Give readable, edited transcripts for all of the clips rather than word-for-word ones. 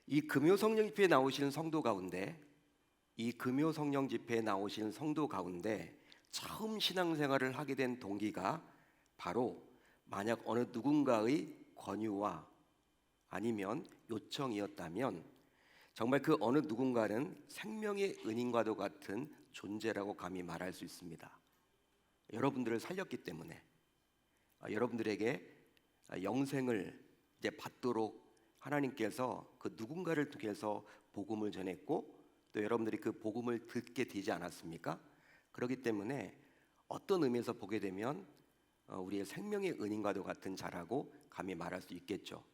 이 금요 성령 집회에 나오시는 성도 가운데 처음 신앙생활을 하게 된 동기가 바로 만약 어느 누군가의 권유와 아니면 요청이었다면 정말 그 어느 누군가는 생명의 은인과도 같은 존재라고 감히 말할 수 있습니다. 여러분들을 살렸기 때문에 여러분들에게 영생을 이제 받도록 하나님께서 그 누군가를 통해서 복음을 전했고 또 여러분들이 그 복음을 듣게 되지 않았습니까? 그렇기 때문에 어떤 의미에서 보게 되면 우리의 생명의 은인과도 같은 자라고 감히 말할 수 있겠죠.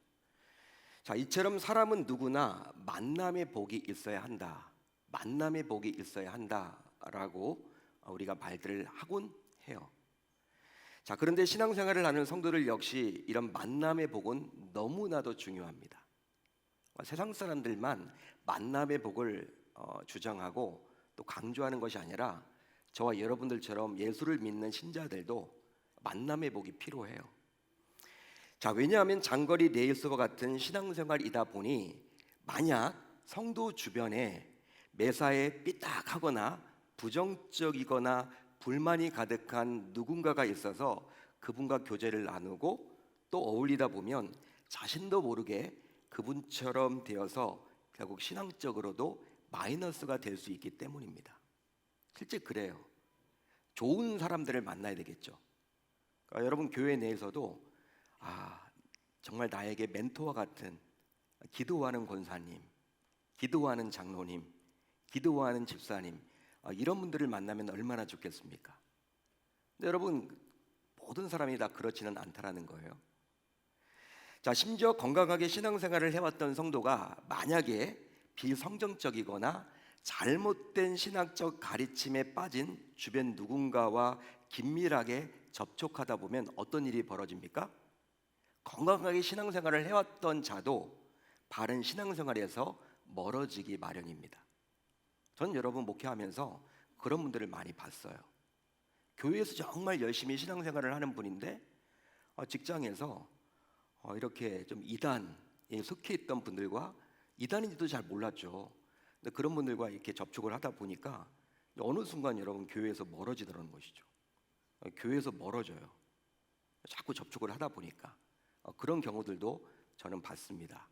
자, 이처럼 사람은 누구나 만남의 복이 있어야 한다. 만남의 복이 있어야 한다라고 우리가 말들을 하곤 해요. 자, 그런데 신앙생활을 하는 성도들 역시 이런 만남의 복은 너무나도 중요합니다. 세상 사람들만 만남의 복을 주장하고 또 강조하는 것이 아니라 저와 여러분들처럼 예수를 믿는 신자들도 만남의 복이 필요해요. 자, 왜냐하면 장거리 레이스와 같은 신앙생활이다 보니 만약 성도 주변에 매사에 삐딱하거나 부정적이거나 불만이 가득한 누군가가 있어서 그분과 교제를 나누고 또 어울리다 보면 자신도 모르게 그분처럼 되어서 결국 신앙적으로도 마이너스가 될 수 있기 때문입니다. 실제 그래요. 좋은 사람들을 만나야 되겠죠. 그러니까 여러분 교회 내에서도 정말 나에게 멘토와 같은 기도하는 권사님, 기도하는 장로님, 기도하는 집사님 이런 분들을 만나면 얼마나 좋겠습니까? 근데 여러분 모든 사람이 다 그렇지는 않다라는 거예요. 자, 심지어 건강하게 신앙생활을 해왔던 성도가 만약에 비성경적이거나 잘못된 신학적 가르침에 빠진 주변 누군가와 긴밀하게 접촉하다 보면 어떤 일이 벌어집니까? 건강하게 신앙생활을 해왔던 자도 바른 신앙생활에서 멀어지기 마련입니다. 전 여러분 목회하면서 그런 분들을 많이 봤어요. 교회에서 정말 열심히 신앙생활을 하는 분인데 직장에서 이렇게 좀 이단에 속해 있던 분들과 이단인지도 잘 몰랐죠. 근데 그런 분들과 이렇게 접촉을 하다 보니까 어느 순간 여러분 교회에서 멀어지더라는 것이죠. 교회에서 멀어져요. 자꾸 접촉을 하다 보니까 그런 경우들도 저는 봤습니다.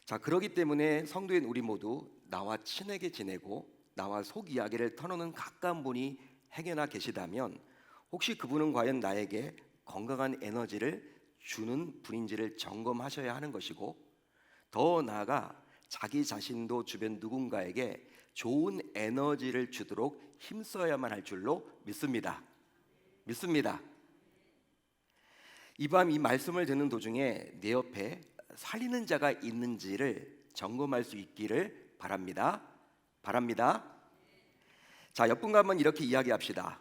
자, 그렇기 때문에 성도인 우리 모두 나와 친하게 지내고 나와 속 이야기를 터놓는 가까운 분이 행여나 계시다면 혹시 그분은 과연 나에게 건강한 에너지를 주는 분인지를 점검하셔야 하는 것이고 더 나아가 자기 자신도 주변 누군가에게 좋은 에너지를 주도록 힘써야만 할 줄로 믿습니다. 이 밤 이 말씀을 듣는 도중에 내 옆에 살리는 자가 있는지를 점검할 수 있기를 바랍니다. 자, 옆분과 한번 이렇게 이야기합시다.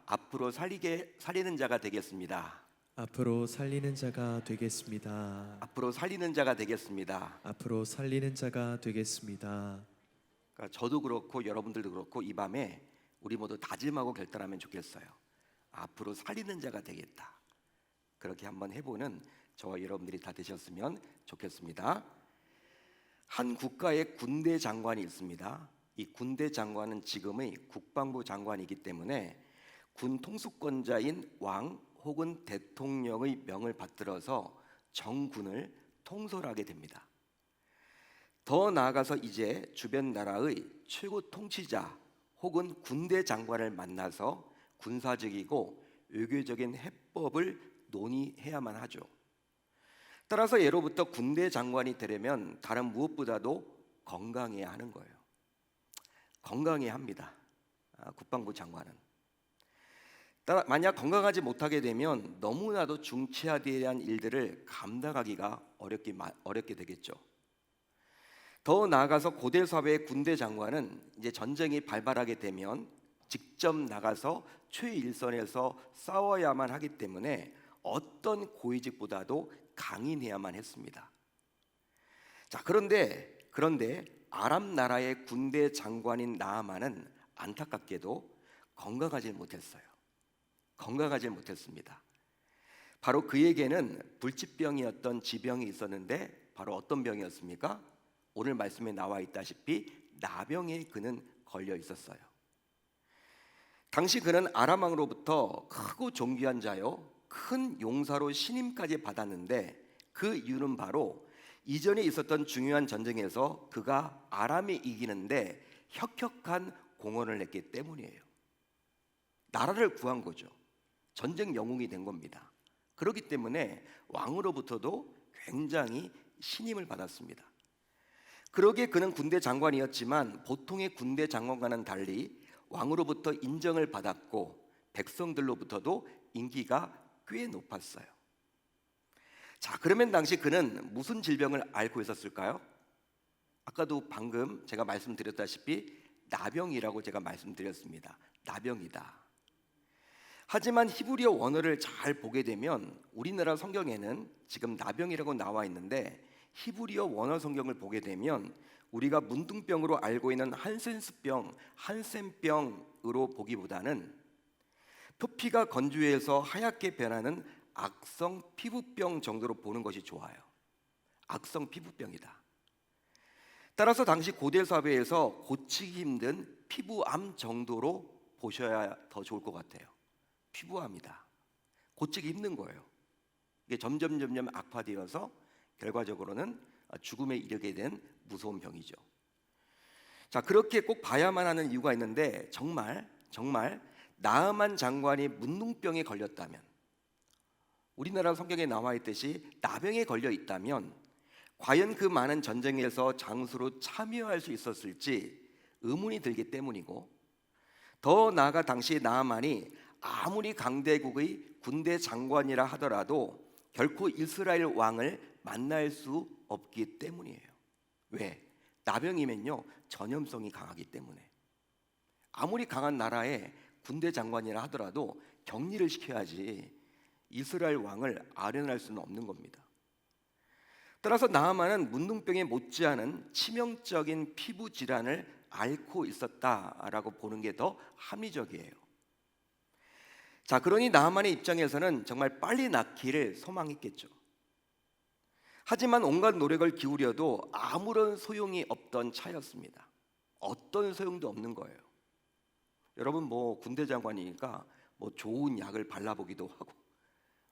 앞으로 살리는 자가 되겠습니다. 앞으로 살리는 자가 되겠습니다. 앞으로 살리는 자가 되겠습니다. 앞으로 살리는 자가 되겠습니다. 그러니까 저도 그렇고 여러분들도 그렇고 이 밤에 우리 모두 다짐하고 결단하면 좋겠어요. 앞으로 살리는 자가 되겠다. 그렇게 한번 해보는 저와 여러분들이 다 되셨으면 좋겠습니다. 한 국가에 군대 장관이 있습니다. 이 군대 장관은 지금의 국방부 장관이기 때문에 군 통수권자인 왕 혹은 대통령의 명을 받들어서 정군을 통솔하게 됩니다. 더 나아가서 이제 주변 나라의 최고 통치자 혹은 군대 장관을 만나서 군사적이고 외교적인 해법을 논의해야만 하죠. 따라서 예로부터 군대 장관이 되려면 다른 무엇보다도 건강해야 하는 거예요. 건강해야 합니다. 국방부 장관은. 만약 건강하지 못하게 되면 너무나도 중차대한 일들을 감당하기가 어렵게 되겠죠. 더 나아가서 고대 사회의 군대 장관은 이제 전쟁이 발발하게 되면 직접 나가서 최일선에서 싸워야만 하기 때문에 어떤 고위직보다도 강인해야만 했습니다. 자, 그런데 아람 나라의 군대 장관인 나아만은 안타깝게도 건강하지 못했습니다. 바로 그에게는 불치병이었던 지병이 있었는데 바로 어떤 병이었습니까? 오늘 말씀에 나와 있다시피 나병에 그는 걸려 있었어요. 당시 그는 아람 왕으로부터 크고 존귀한 자요 큰 용사로 신임까지 받았는데 그 이유는 바로 이전에 있었던 중요한 전쟁에서 그가 아람이 이기는데 혁혁한 공헌을 했기 때문이에요. 나라를 구한 거죠. 전쟁 영웅이 된 겁니다. 그렇기 때문에 왕으로부터도 굉장히 신임을 받았습니다. 그러기에 그는 군대 장관이었지만 보통의 군대 장관과는 달리 왕으로부터 인정을 받았고 백성들로부터도 인기가 꽤 높았어요. 자, 그러면 당시 그는 무슨 질병을 앓고 있었을까요? 아까도 방금 제가 말씀드렸다시피 나병이라고 제가 말씀드렸습니다. 나병이다. 하지만 히브리어 원어를 잘 보게 되면 우리나라 성경에는 지금 나병이라고 나와 있는데 히브리어 원어 성경을 보게 되면 우리가 문둥병으로 알고 있는 한센스병, 한센병으로 보기보다는 표피가 건조해서 하얗게 변하는 악성 피부병 정도로 보는 것이 좋아요. 악성 피부병이다. 따라서 당시 고대 사회에서 고치기 힘든 피부암 정도로 보셔야 더 좋을 것 같아요. 피부암이다. 고치기 힘든 거예요. 이게 점점 악화되어서 결과적으로는 죽음에 이르게 된 무서운 병이죠. 자, 그렇게 꼭 봐야만 하는 이유가 있는데 정말 나아만 장관이 문둥병에 걸렸다면, 우리나라 성경에 나와 있듯이 나병에 걸려 있다면 과연 그 많은 전쟁에서 장수로 참여할 수 있었을지 의문이 들기 때문이고, 더 나아가 당시 나아만이 아무리 강대국의 군대 장관이라 하더라도 결코 이스라엘 왕을 만날 수 없기 때문이에요. 왜? 나병이면요 전염성이 강하기 때문에. 아무리 강한 나라의 군대 장관이라 하더라도 격리를 시켜야지 이스라엘 왕을 아련할 수는 없는 겁니다. 따라서 나아만은 문둥병에 못지않은 치명적인 피부 질환을 앓고 있었다라고 보는 게 더 합리적이에요. 자, 그러니 나아만의 입장에서는 정말 빨리 낫기를 소망했겠죠. 하지만 온갖 노력을 기울여도 아무런 소용이 없던 차였습니다. 어떤 소용도 없는 거예요. 여러분 군대 장관이니까 좋은 약을 발라보기도 하고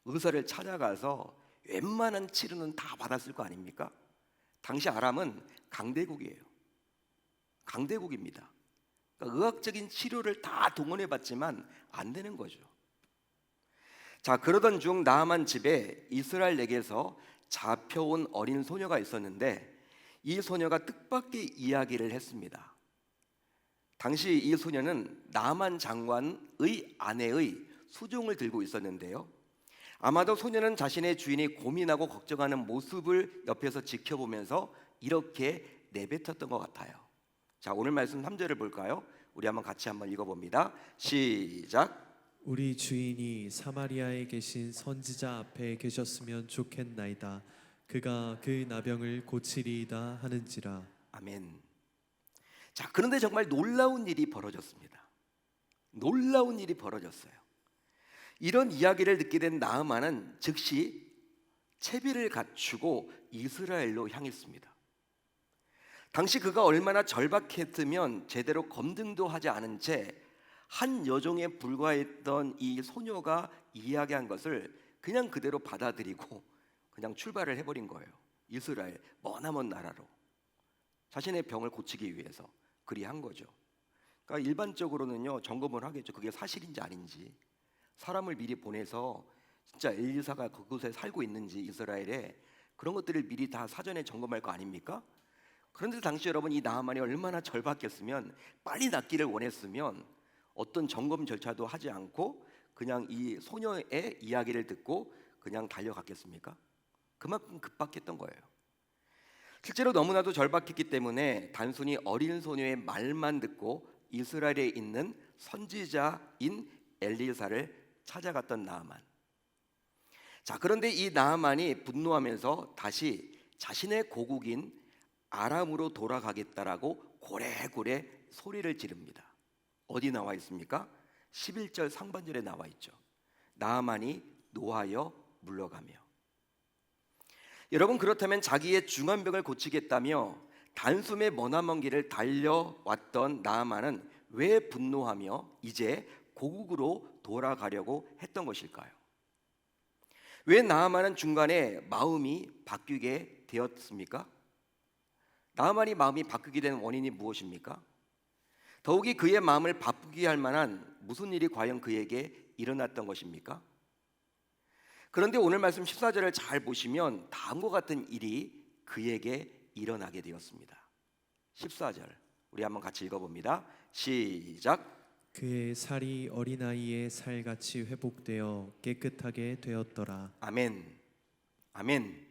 의사를 찾아가서 웬만한 치료는 다 받았을 거 아닙니까? 당시 아람은 강대국이에요. 강대국입니다. 그러니까 의학적인 치료를 다 동원해봤지만 안 되는 거죠. 자, 그러던 중 나아만 집에 이스라엘에게서 잡혀온 어린 소녀가 있었는데 이 소녀가 뜻밖의 이야기를 했습니다. 당시 이 소녀는 나아만 장관의 아내의 수종을 들고 있었는데요, 아마도 소녀는 자신의 주인이 고민하고 걱정하는 모습을 옆에서 지켜보면서 이렇게 내뱉었던 것 같아요. 자, 오늘 말씀 3절을 볼까요? 우리 같이 한번 읽어봅니다. 시작. 우리 주인이 사마리아에 계신 선지자 앞에 계셨으면 좋겠나이다. 그가 그 나병을 고치리이다 하는지라. 아멘. 자, 그런데 정말 놀라운 일이 벌어졌습니다. 놀라운 일이 벌어졌어요. 이런 이야기를 듣게 된 나아만은 즉시 채비를 갖추고 이스라엘로 향했습니다. 당시 그가 얼마나 절박했으면 제대로 검증도 하지 않은 채 한 여종에 불과했던 이 소녀가 이야기한 것을 그냥 그대로 받아들이고 그냥 출발을 해버린 거예요. 이스라엘 머나먼 나라로 자신의 병을 고치기 위해서 그리한 거죠. 그러니까 일반적으로는요 점검을 하겠죠. 그게 사실인지 아닌지. 사람을 미리 보내서 진짜 엘리사가 그곳에 살고 있는지 이스라엘에 그런 것들을 미리 다 사전에 점검할 거 아닙니까? 그런데 당시 여러분 이 나아만이 얼마나 절박했으면, 빨리 낫기를 원했으면 어떤 점검 절차도 하지 않고 그냥 이 소녀의 이야기를 듣고 그냥 달려갔겠습니까? 그만큼 급박했던 거예요. 실제로 너무나도 절박했기 때문에 단순히 어린 소녀의 말만 듣고 이스라엘에 있는 선지자인 엘리사를 찾아갔던 나아만. 자, 그런데 이 나아만이 분노하면서 다시 자신의 고국인 아람으로 돌아가겠다라고 고래고래 소리를 지릅니다. 어디 나와 있습니까? 11절 상반절에 나와 있죠. 나아만이 노하여 물러가며. 여러분, 그렇다면 자기의 중한 병을 고치겠다며 단숨에 머나먼 길을 달려왔던 나아만은 왜 분노하며 이제 고국으로 돌아가려고 했던 것일까요? 왜 나아만은 중간에 마음이 바뀌게 되었습니까? 나아만이 마음이 바뀌게 된 원인이 무엇입니까? 더욱이 그의 마음을 바꾸게 할 만한 무슨 일이 과연 그에게 일어났던 것입니까? 그런데 오늘 말씀 14절을 잘 보시면 다음과 같은 일이 그에게 일어나게 되었습니다. 14절 우리 한번 같이 읽어봅니다. 시작. 그의 살이 어린아이의 살같이 회복되어 깨끗하게 되었더라. 아멘. 아멘.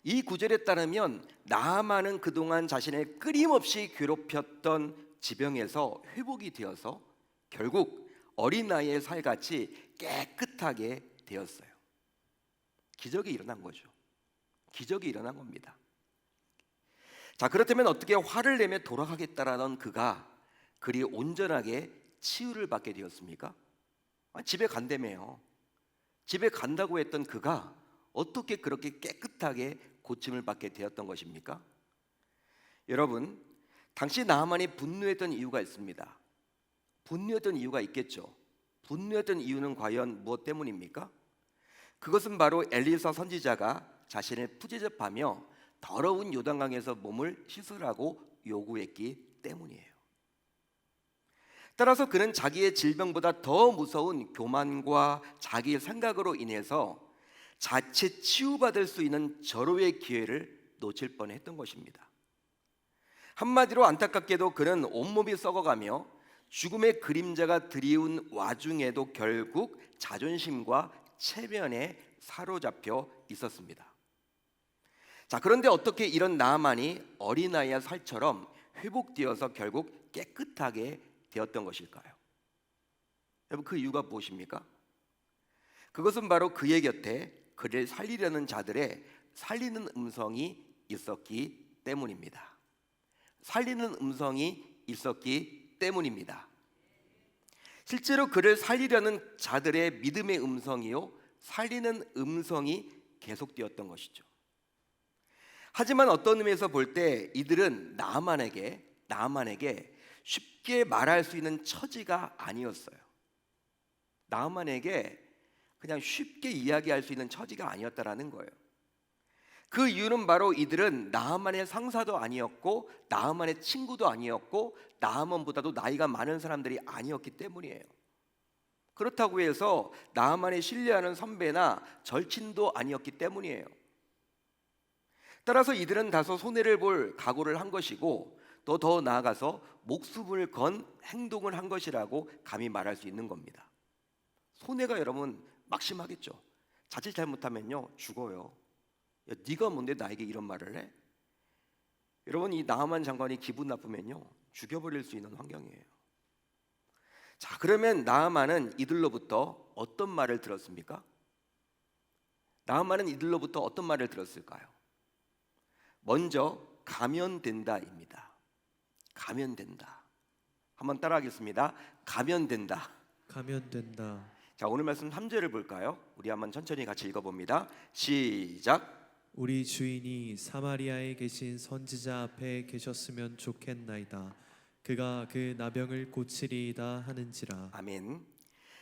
이 구절에 따르면 나아만은 그동안 자신을 끊임없이 괴롭혔던 지병에서 회복이 되어서 결국 어린아이의 살같이 깨끗하게 되었어요. 기적이 일어난 거죠. 기적이 일어난 겁니다. 자, 그렇다면 어떻게 화를 내며 돌아가겠다라던 그가 그리 온전하게 치유를 받게 되었습니까? 집에 간다며요. 집에 간다고 했던 그가 어떻게 그렇게 깨끗하게 고침을 받게 되었던 것입니까? 여러분, 당시 나아만이 분노했던 이유가 있습니다. 분노했던 이유가 있겠죠. 분노했던 이유는 과연 무엇 때문입니까? 그것은 바로 엘리사 선지자가 자신을 푸대접하며 더러운 요단강에서 몸을 씻으라고 요구했기 때문이에요. 따라서 그는 자기의 질병보다 더 무서운 교만과 자기의 생각으로 인해서 자체 치유받을 수 있는 절호의 기회를 놓칠 뻔했던 것입니다. 한마디로 안타깝게도 그는 온몸이 썩어가며 죽음의 그림자가 드리운 와중에도 결국 자존심과 체면에 사로잡혀 있었습니다. 자, 그런데 어떻게 이런 나아만이 어린아이의 살처럼 회복되어서 결국 깨끗하게 되었던 것일까요? 여러분, 그 이유가 무엇입니까? 그것은 바로 그의 곁에 그를 살리려는 자들의 살리는 음성이 있었기 때문입니다. 살리는 음성이 있었기 때문입니다. 실제로 그를 살리려는 자들의 믿음의 음성이요, 살리는 음성이 계속되었던 것이죠. 하지만 어떤 의미에서 볼 때 이들은 나아만에게 쉽게 말할 수 있는 처지가 아니었어요. 나아만에게 그냥 쉽게 이야기할 수 있는 처지가 아니었다라는 거예요. 그 이유는 바로 이들은 나아만의 상사도 아니었고 나아만의 친구도 아니었고 나아만보다도 나이가 많은 사람들이 아니었기 때문이에요. 그렇다고 해서 나아만의 신뢰하는 선배나 절친도 아니었기 때문이에요. 따라서 이들은 다소 손해를 볼 각오를 한 것이고 또 더 나아가서 목숨을 건 행동을 한 것이라고 감히 말할 수 있는 겁니다. 손해가 여러분 막심하겠죠. 자칫 잘못하면요 죽어요. 야, 네가 뭔데 나에게 이런 말을 해? 여러분, 이 나아만 장관이 기분 나쁘면요 죽여버릴 수 있는 환경이에요. 자, 그러면 나아만은 이들로부터 어떤 말을 들었습니까? 나아만은 이들로부터 어떤 말을 들었을까요? 먼저 가면 된다입니다. 가면 된다. 한번 따라하겠습니다. 가면 된다. 가면 된다. 자, 오늘 말씀 3절을 볼까요? 우리 한번 천천히 같이 읽어봅니다. 시작. 우리 주인이 사마리아에 계신 선지자 앞에 계셨으면 좋겠나이다. 그가 그 나병을 고치리이다 하는지라. 아멘.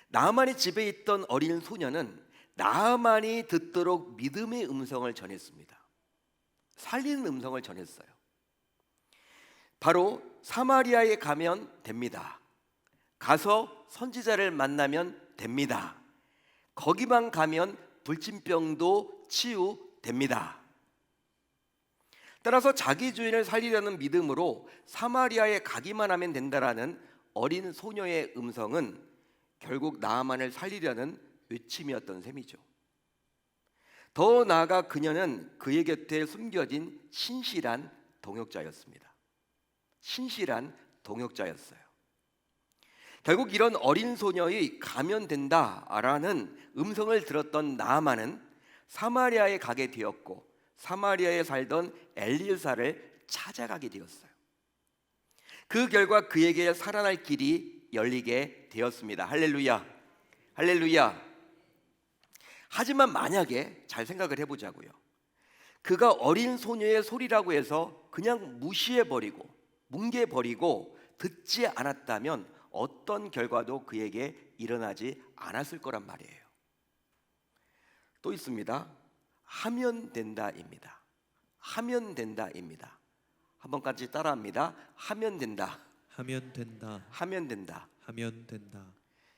나아만의 집에 있던 어린 소녀는 나아만이 듣도록 믿음의 음성을 전했습니다. 살리는 음성을 전했어요. 바로 사마리아에 가면 됩니다. 가서 선지자를 만나면 됩니다. 거기만 가면 불침병도 치유됩니다. 따라서 자기 주인을 살리려는 믿음으로 사마리아에 가기만 하면 된다라는 어린 소녀의 음성은 결국 나아만을 살리려는 외침이었던 셈이죠. 더 나아가 그녀는 그의 곁에 숨겨진 신실한 동역자였습니다. 신실한 동역자였어요. 결국 이런 어린 소녀의 가면 된다라는 음성을 들었던 나아만은 사마리아에 가게 되었고 사마리아에 살던 엘리사를 찾아가게 되었어요. 그 결과 그에게 살아날 길이 열리게 되었습니다. 할렐루야. 할렐루야. 하지만 만약에 잘 생각을 해보자고요. 그가 어린 소녀의 소리라고 해서 그냥 무시해버리고 뭉개버리고 듣지 않았다면 어떤 결과도 그에게 일어나지 않았을 거란 말이에요. 또 있습니다. 하면 된다입니다. 하면 된다입니다. 한번 같이 따라합니다. 하면 된다. 하면 된다. 하면 된다. 하면 된다.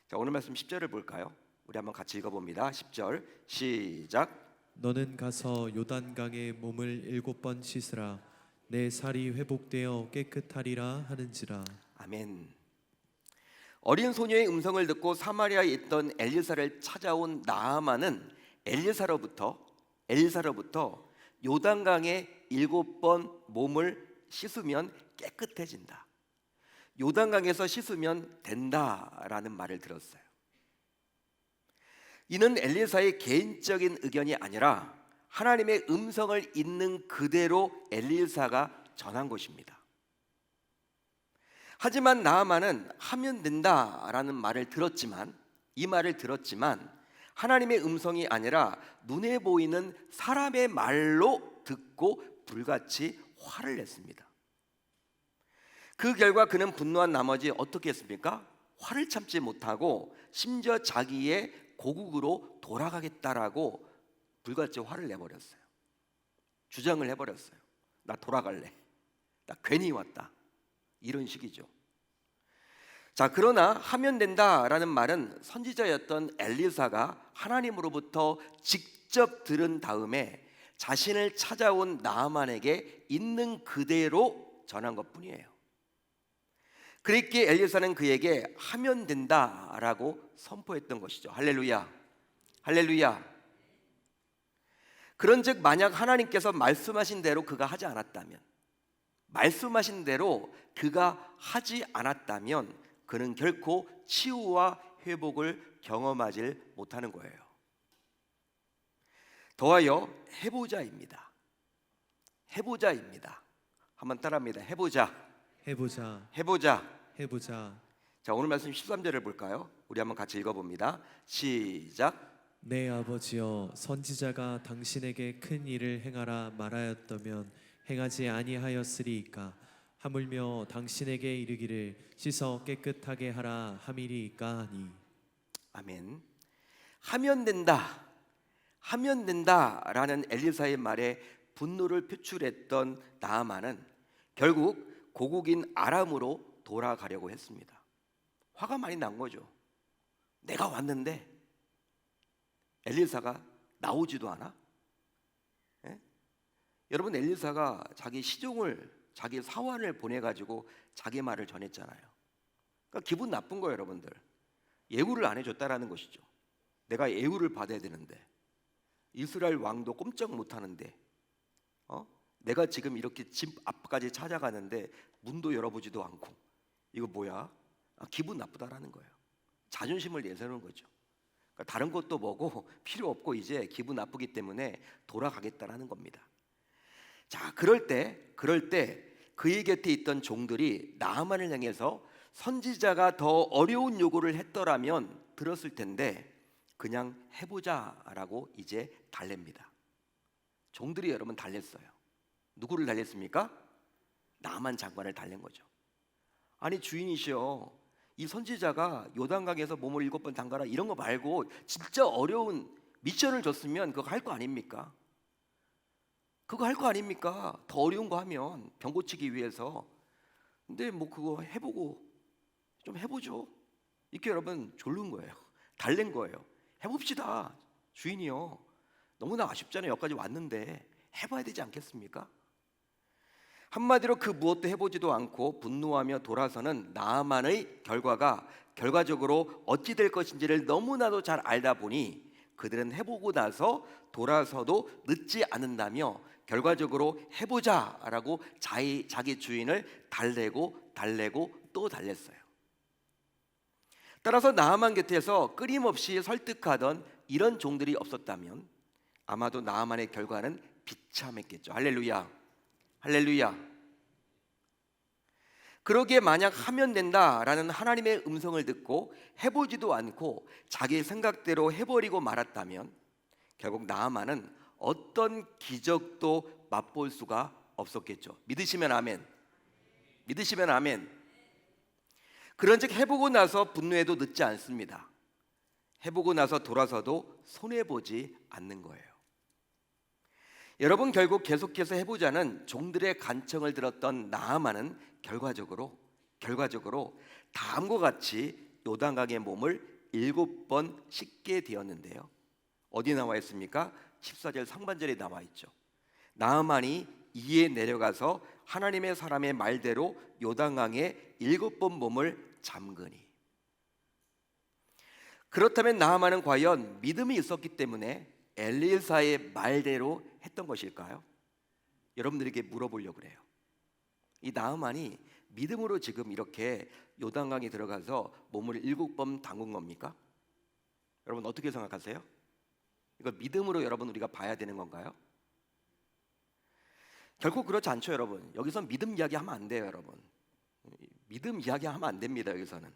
자, 오늘 말씀 10절을 볼까요? 우리 한번 같이 읽어봅니다. 10절 시작. 너는 가서 요단강에 몸을 7번 씻으라. 내 살이 회복되어 깨끗하리라 하는지라. 아멘. 어린 소녀의 음성을 듣고 사마리아에 있던 엘리사를 찾아온 나아만은 엘리사로부터 요단강에 7번 몸을 씻으면 깨끗해진다. 요단강에서 씻으면 된다라는 말을 들었어요. 이는 엘리사의 개인적인 의견이 아니라 하나님의 음성을 있는 그대로 엘리사가 전한 것입니다. 하지만 나아만은 하면 된다라는 이 말을 들었지만 하나님의 음성이 아니라 눈에 보이는 사람의 말로 듣고 불같이 화를 냈습니다. 그 결과 그는 분노한 나머지 어떻게 했습니까? 화를 참지 못하고 심지어 자기의 고국으로 돌아가겠다라고 불같이 화를 내버렸어요. 주장을 해버렸어요. 나 돌아갈래. 나 괜히 왔다. 이런 식이죠. 자, 그러나 하면 된다라는 말은 선지자였던 엘리사가 하나님으로부터 직접 들은 다음에 자신을 찾아온 나아만에게 있는 그대로 전한 것뿐이에요. 그랬기에 엘리사는 그에게 하면 된다라고 선포했던 것이죠. 할렐루야. 할렐루야. 그런즉 만약 하나님께서 말씀하신 대로 그가 하지 않았다면 그는 결코 치유와 회복을 경험하지 못하는 거예요. 더하여 해보자입니다. 한번 따라합니다. 해보자. 자, 오늘 말씀 13절을 볼까요? 우리 한번 같이 읽어봅니다. 시작. 내 아버지여, 선지자가 당신에게 큰 일을 행하라 말하였다면 행하지 아니하였으리이까. 하물며 당신에게 이르기를 씻어 깨끗하게 하라 함이리이까 하니. 아멘. 하면 된다라는 엘리사의 말에 분노를 표출했던 나아만은 결국 고국인 아람으로 돌아가려고 했습니다. 화가 많이 난 거죠. 내가 왔는데 엘리사가 나오지도 않아? 예? 여러분, 엘리사가 자기 자기 사환을 보내가지고 자기 말을 전했잖아요. 그러니까 기분 나쁜 거예요, 여러분들. 예우를 안 해줬다라는 것이죠. 내가 예우를 받아야 되는데 이스라엘 왕도 꼼짝 못하는데 내가 지금 이렇게 집 앞까지 찾아가는데 문도 열어보지도 않고 이거 뭐야? 기분 나쁘다라는 거예요. 자존심을 내세우는 거죠. 그러니까 다른 것도 뭐고 필요 없고 이제 기분 나쁘기 때문에 돌아가겠다라는 겁니다. 자, 그럴 때 그의 곁에 있던 종들이 나아만을 향해서 선지자가 더 어려운 요구를 했더라면 들었을 텐데 그냥 해보자라고 이제 달랩니다. 종들이 여러분 달랬어요. 누구를 달랬습니까? 나아만 장관을 달랜 거죠. 아니 주인이시여, 이 선지자가 요단강에서 몸을 7번 담가라 이런 거 말고 진짜 어려운 미션을 줬으면 그거 할 거 아닙니까? 더 어려운 거 하면 병 고치기 위해서. 근데 뭐 그거 좀 해보죠. 이렇게 여러분 졸른 거예요. 달랜 거예요. 해봅시다 주인이요. 너무나 아쉽잖아요. 여기까지 왔는데 해봐야 되지 않겠습니까? 한마디로 그 무엇도 해보지도 않고 분노하며 돌아서는 나아만의 결과적으로 어찌 될 것인지를 너무나도 잘 알다 보니 그들은 해보고 나서 돌아서도 늦지 않는다며 결과적으로 해보자라고 자기 주인을 달래고 또 달랬어요. 따라서 나아만 곁에서 끊임없이 설득하던 이런 종들이 없었다면 아마도 나아만의 결과는 비참했겠죠. 할렐루야. 그러기에 만약 하면 된다라는 하나님의 음성을 듣고 해보지도 않고 자기 생각대로 해버리고 말았다면 결국 나아만은 어떤 기적도 맛볼 수가 없었겠죠. 믿으시면 아멘. 믿으시면 아멘. 그런즉 해보고 나서 분노해도 늦지 않습니다. 해보고 나서 돌아서도 손해보지 않는 거예요. 여러분, 결국 계속해서 해보자는 종들의 간청을 들었던 나아만은 결과적으로 다음과 같이 요단강의 몸을 7번 씻게 되었는데요. 어디 나와 있습니까? 14절 상반절에 나와 있죠. 나아만이 이에 내려가서 하나님의 사람의 말대로 요단강에 7번 몸을 잠그니. 그렇다면 나아만은 과연 믿음이 있었기 때문에 엘리사의 말대로 했던 것일까요? 여러분들에게 물어보려고 그래요. 이 나아만이 믿음으로 지금 이렇게 요단강에 들어가서 몸을 7번 담근 겁니까? 여러분 어떻게 생각하세요? 이거 믿음으로 여러분 우리가 봐야 되는 건가요? 결코 그렇지 않죠, 여러분. 여기서 믿음 이야기하면 안 돼요, 여러분. 믿음 이야기하면 안 됩니다. 여기서는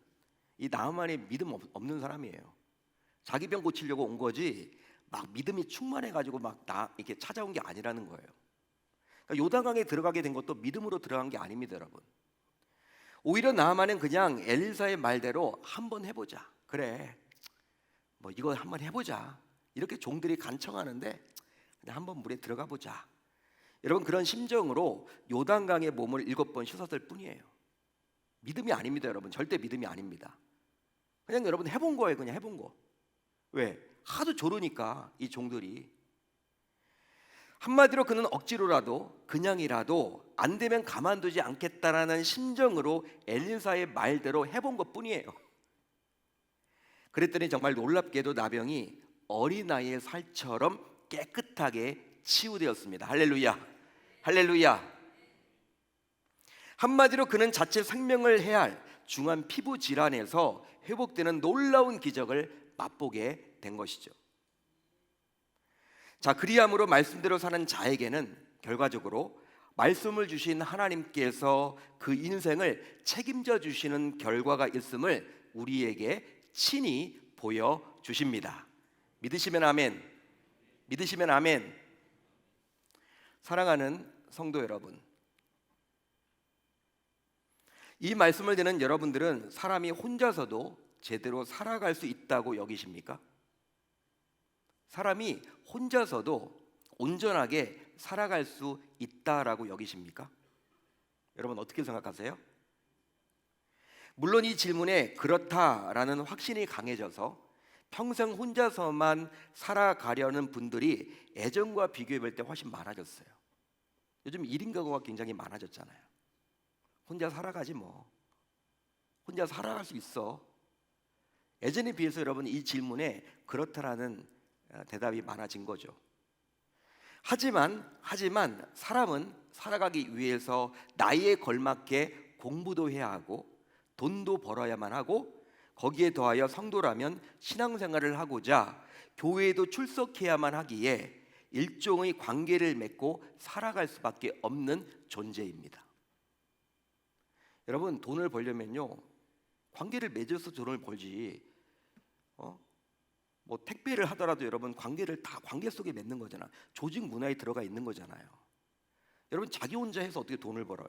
이 나아만이 믿음 없는 사람이에요. 자기 병 고치려고 온 거지 막 믿음이 충만해가지고 막 이렇게 찾아온 게 아니라는 거예요. 그러니까 요단강에 들어가게 된 것도 믿음으로 들어간 게 아닙니다, 여러분. 오히려 나아만은 그냥 엘리사의 말대로 한번 해보자. 그래, 뭐 이거 한번 해보자. 이렇게 종들이 간청하는데 그냥 한번 물에 들어가 보자. 여러분 그런 심정으로 요단강의 몸을 7번 씻었을 뿐이에요. 믿음이 아닙니다, 여러분. 절대 믿음이 아닙니다. 그냥 여러분 해본 거예요. 그냥 해본 거. 왜? 하도 조르니까 이 종들이. 한마디로 그는 억지로라도 그냥이라도 안 되면 가만두지 않겠다라는 심정으로 엘리사의 말대로 해본 것뿐이에요. 그랬더니 정말 놀랍게도 나병이 어린아이의 살처럼 깨끗하게 치유되었습니다. 할렐루야, 할렐루야. 한마디로 그는 자체 생명을 해할 중한 피부 질환에서 회복되는 놀라운 기적을 맛보게 된 것이죠. 자, 그리함으로 말씀대로 사는 자에게는 결과적으로 말씀을 주신 하나님께서 그 인생을 책임져 주시는 결과가 있음을 우리에게 친히 보여주십니다. 믿으시면 아멘. 믿으시면 아멘. 사랑하는 성도 여러분, 이 말씀을 듣는 여러분들은 사람이 혼자서도 제대로 살아갈 수 있다고 여기십니까? 사람이 혼자서도 온전하게 살아갈 수 있다라고 여기십니까? 여러분 어떻게 생각하세요? 물론 이 질문에 그렇다라는 확신이 강해져서 평생 혼자서만 살아가려는 분들이 예전과 비교해 볼 때 훨씬 많아졌어요. 요즘 1인 가구가 굉장히 많아졌잖아요. 혼자 살아가지 뭐. 혼자 살아갈 수 있어. 예전에 비해서 여러분 이 질문에 그렇다라는 대답이 많아진 거죠. 하지만 사람은 살아가기 위해서 나이에 걸맞게 공부도 해야 하고 돈도 벌어야만 하고 거기에 더하여 성도라면 신앙생활을 하고자 교회에도 출석해야만 하기에 일종의 관계를 맺고 살아갈 수밖에 없는 존재입니다. 여러분 돈을 벌려면요 관계를 맺어서 돈을 벌지 뭐 택배를 하더라도 여러분 관계를 다 관계 속에 맺는 거잖아. 조직 문화에 들어가 있는 거잖아요. 여러분 자기 혼자 해서 어떻게 돈을 벌어요?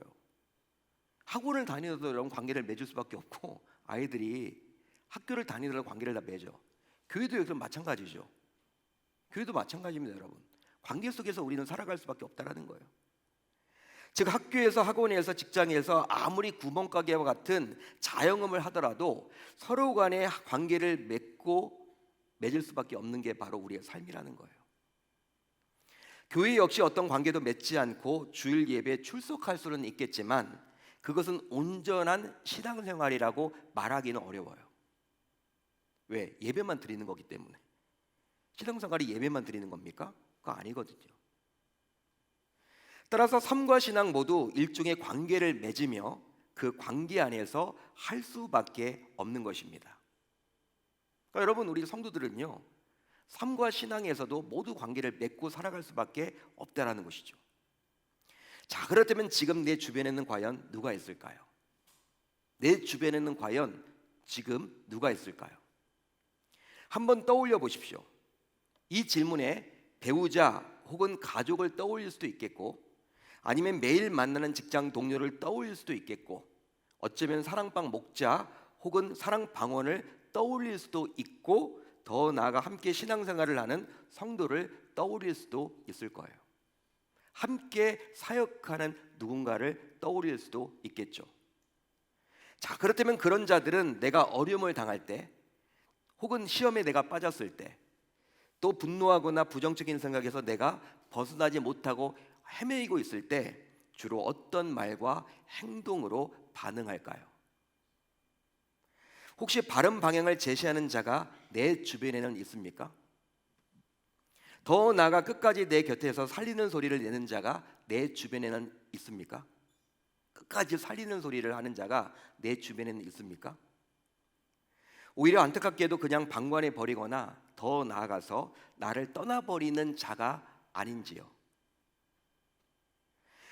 학원을 다니더라도 여러분 관계를 맺을 수밖에 없고 아이들이 학교를 다니더라도 관계를 다 맺어. 교회도 여기서 마찬가지죠. 교회도 마찬가지입니다, 여러분. 관계 속에서 우리는 살아갈 수밖에 없다라는 거예요. 즉 학교에서 학원에서 직장에서 아무리 구멍가게와 같은 자영업을 하더라도 서로 간의 관계를 맺을 수밖에 없는 게 바로 우리의 삶이라는 거예요. 교회 역시 어떤 관계도 맺지 않고 주일 예배에 출석할 수는 있겠지만 그것은 온전한 신앙생활이라고 말하기는 어려워요. 왜? 예배만 드리는 거기 때문에. 신앙생활이 예배만 드리는 겁니까? 그거 아니거든요. 따라서 삶과 신앙 모두 일종의 관계를 맺으며 그 관계 안에서 할 수밖에 없는 것입니다. 그러니까 여러분 우리 성도들은요 삶과 신앙에서도 모두 관계를 맺고 살아갈 수밖에 없다라는 것이죠. 자, 그렇다면 지금 내 주변에는 과연 누가 있을까요? 내 주변에는 과연 지금 누가 있을까요? 한번 떠올려 보십시오. 이 질문에 배우자 혹은 가족을 떠올릴 수도 있겠고, 아니면 매일 만나는 직장 동료를 떠올릴 수도 있겠고, 어쩌면 사랑방 목자 혹은 사랑방원을 떠올릴 수도 있고, 더 나아가 함께 신앙생활을 하는 성도를 떠올릴 수도 있을 거예요. 함께 사역하는 누군가를 떠올릴 수도 있겠죠. 자, 그렇다면 그런 자들은 내가 어려움을 당할 때, 혹은 시험에 내가 빠졌을 때, 또 분노하거나 부정적인 생각에서 내가 벗어나지 못하고 헤매이고 있을 때 주로 어떤 말과 행동으로 반응할까요? 혹시 바른 방향을 제시하는 자가 내 주변에는 있습니까? 더 나아가 끝까지 내 곁에서 살리는 소리를 내는 자가 내 주변에는 있습니까? 끝까지 살리는 소리를 하는 자가 내 주변에는 있습니까? 오히려 안타깝게도 그냥 방관해 버리거나 더 나아가서 나를 떠나버리는 자가 아닌지요.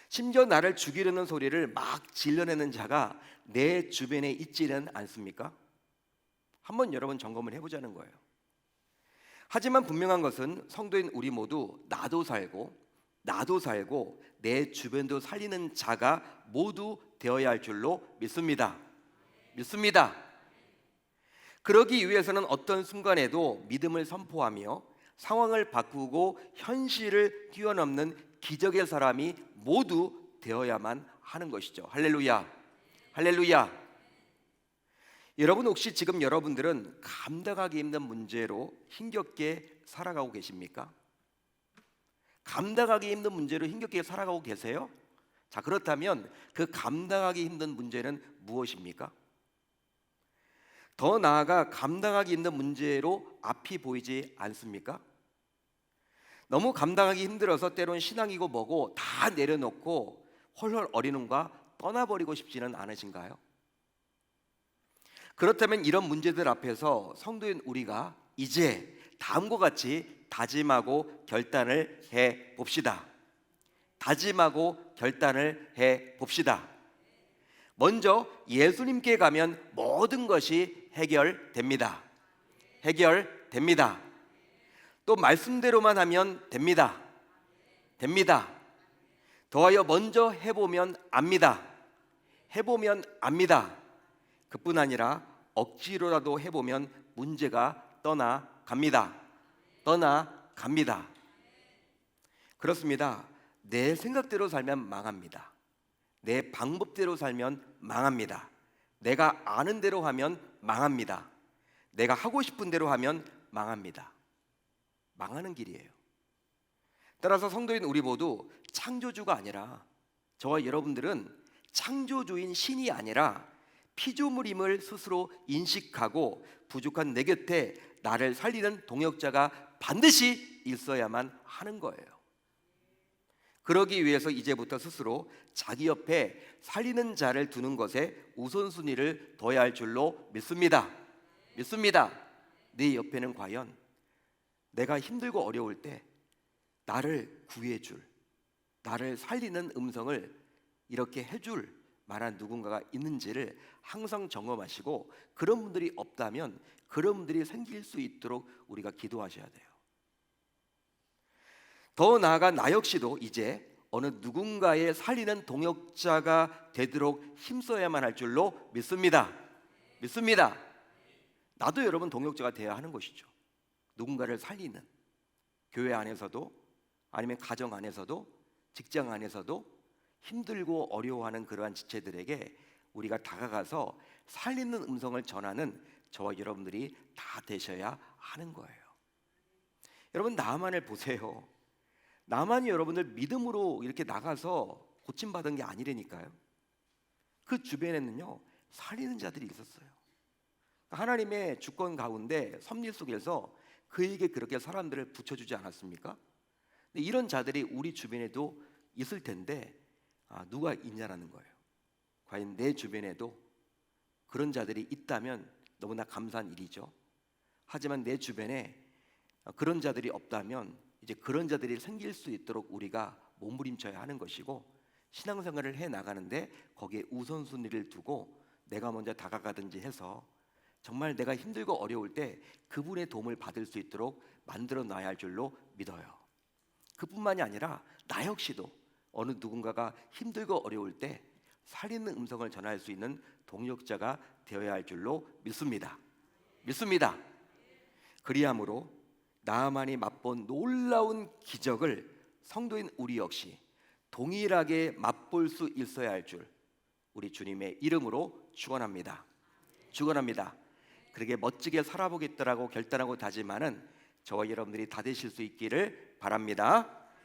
심지어 나를 죽이려는 소리를 막 질러내는 자가 내 주변에 있지는 않습니까? 한번 여러분 점검을 해보자는 거예요. 하지만 분명한 것은 성도인 우리 모두 나도 살고 내 주변도 살리는 자가 모두 되어야 할 줄로 믿습니다. 그러기 위해서는 어떤 순간에도 믿음을 선포하며 상황을 바꾸고 현실을 뛰어넘는 기적의 사람이 모두 되어야만 하는 것이죠. 할렐루야. 여러분, 혹시 지금 여러분들은 감당하기 힘든 문제로 힘겹게 살아가고 계십니까? 감당하기 힘든 문제로 힘겹게 살아가고 계세요? 자, 그렇다면 그 감당하기 힘든 문제는 무엇입니까? 더 나아가 감당하기 힘든 문제로 앞이 보이지 않습니까? 너무 감당하기 힘들어서 때론 신앙이고 뭐고 다 내려놓고 헐헐 어리는가 떠나버리고 싶지는 않으신가요? 그렇다면 이런 문제들 앞에서 성도인 우리가 이제 다음과 같이 다짐하고 결단을 해 봅시다. 먼저 예수님께 가면 모든 것이 해결됩니다. 또 말씀대로만 하면 됩니다. 더하여 먼저 해보면 압니다. 그뿐 아니라 억지로라도 해보면 문제가 떠나갑니다. 그렇습니다. 내 생각대로 살면 망합니다. 내 방법대로 살면 망합니다. 내가 아는 대로 하면 망합니다. 내가 하고 싶은 대로 하면 망합니다. 망하는 길이에요. 따라서 성도인 우리 모두 창조주가 아니라, 저와 여러분들은 창조주인 신이 아니라 피조물임을 스스로 인식하고 부족한 내 곁에 나를 살리는 동역자가 반드시 있어야만 하는 거예요. 그러기 위해서 이제부터 스스로 자기 옆에 살리는 자를 두는 것에 우선순위를 둬야 할 줄로 믿습니다. 네 옆에는 과연 내가 힘들고 어려울 때 나를 구해줄, 나를 살리는 음성을 이렇게 해줄 만한 누군가가 있는지를 항상 점검하시고, 그런 분들이 없다면 그런 분들이 생길 수 있도록 우리가 기도하셔야 돼요. 더 나아가 나 역시도 이제 어느 누군가의 살리는 동역자가 되도록 힘써야만 할 줄로 믿습니다. 나도 여러분 동역자가 되어야 하는 것이죠. 누군가를 살리는, 교회 안에서도 아니면 가정 안에서도 직장 안에서도 힘들고 어려워하는 그러한 지체들에게 우리가 다가가서 살리는 음성을 전하는 저와 여러분들이 다 되셔야 하는 거예요. 여러분, 나만을 보세요. 나만이 여러분들 믿음으로 이렇게 나가서 고침받은 게 아니라니까요. 그 주변에는요 살리는 자들이 있었어요. 하나님의 주권 가운데 섭리 속에서 그에게 그렇게 사람들을 붙여주지 않았습니까? 근데 이런 자들이 우리 주변에도 있을 텐데 누가 있냐라는 거예요. 과연 내 주변에도 그런 자들이 있다면 너무나 감사한 일이죠. 하지만 내 주변에 그런 자들이 없다면 이제 그런 자들이 생길 수 있도록 우리가 몸부림쳐야 하는 것이고, 신앙생활을 해 나가는데 거기에 우선순위를 두고 내가 먼저 다가가든지 해서 정말 내가 힘들고 어려울 때 그분의 도움을 받을 수 있도록 만들어 놔야 할 줄로 믿어요. 그뿐만이 아니라 나 역시도 어느 누군가가 힘들고 어려울 때 살리는 음성을 전할 수 있는 동력자가 되어야 할 줄로 믿습니다. 믿습니다. 그리함으로 나아만이 맛본 놀라운 기적을 성도인 우리 역시 동일하게 맛볼 수 있어야 할 줄 우리 주님의 이름으로 축원합니다. 축원합니다. 그렇게 멋지게 살아보겠다라고 결단하고 다짐하는 저와 여러분들이 다 되실 수 있기를 바랍니다.